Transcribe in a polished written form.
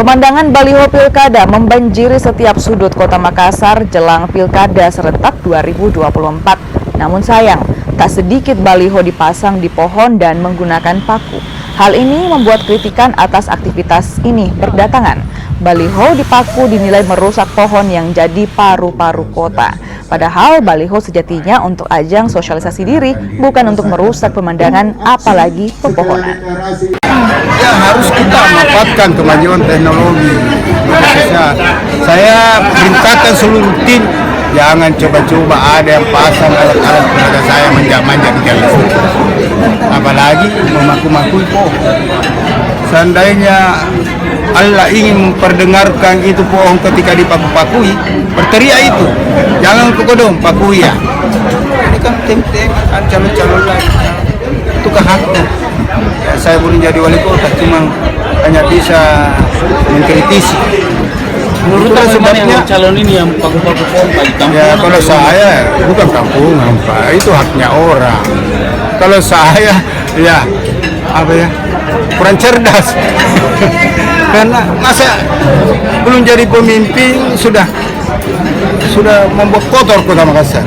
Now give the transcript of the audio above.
Pemandangan baliho pilkada membanjiri setiap sudut kota Makassar jelang pilkada serentak 2024. Namun sayang, tak sedikit baliho dipasang di pohon dan menggunakan paku. Hal ini membuat kritikan atas aktivitas ini berdatangan. Baliho dipaku dinilai merusak pohon yang jadi paru-paru kota. Padahal baliho sejatinya untuk ajang sosialisasi diri, bukan untuk merusak pemandangan apalagi pepohonan. Ya, harus kita memanfaatkan kemajuan teknologi. Khususnya saya perintahkan seluruh tim jangan coba-coba ada yang pasang alat-alat kepada saya manja-manja di jalan. Apalagi memaku-makui pohon. Seandainya Allah ingin memperdengarkan itu pohon ketika dipaku-pakui, berteriak itu, jangan kekodong, pakui ya. Ini kan tim-tim, kan calon-calon lain, itu haknya. Ya, saya belum jadi wali kota, cuma hanya bisa mengkritisi. Menurut sebabnya calon ini yang paku-paku pohon Pak? Ya, kalau saya bukan kampungan Pak, itu haknya orang. Kalau saya ya apa ya, kurang cerdas. Karena masa belum jadi pemimpin sudah membuat kotor kota Makassar.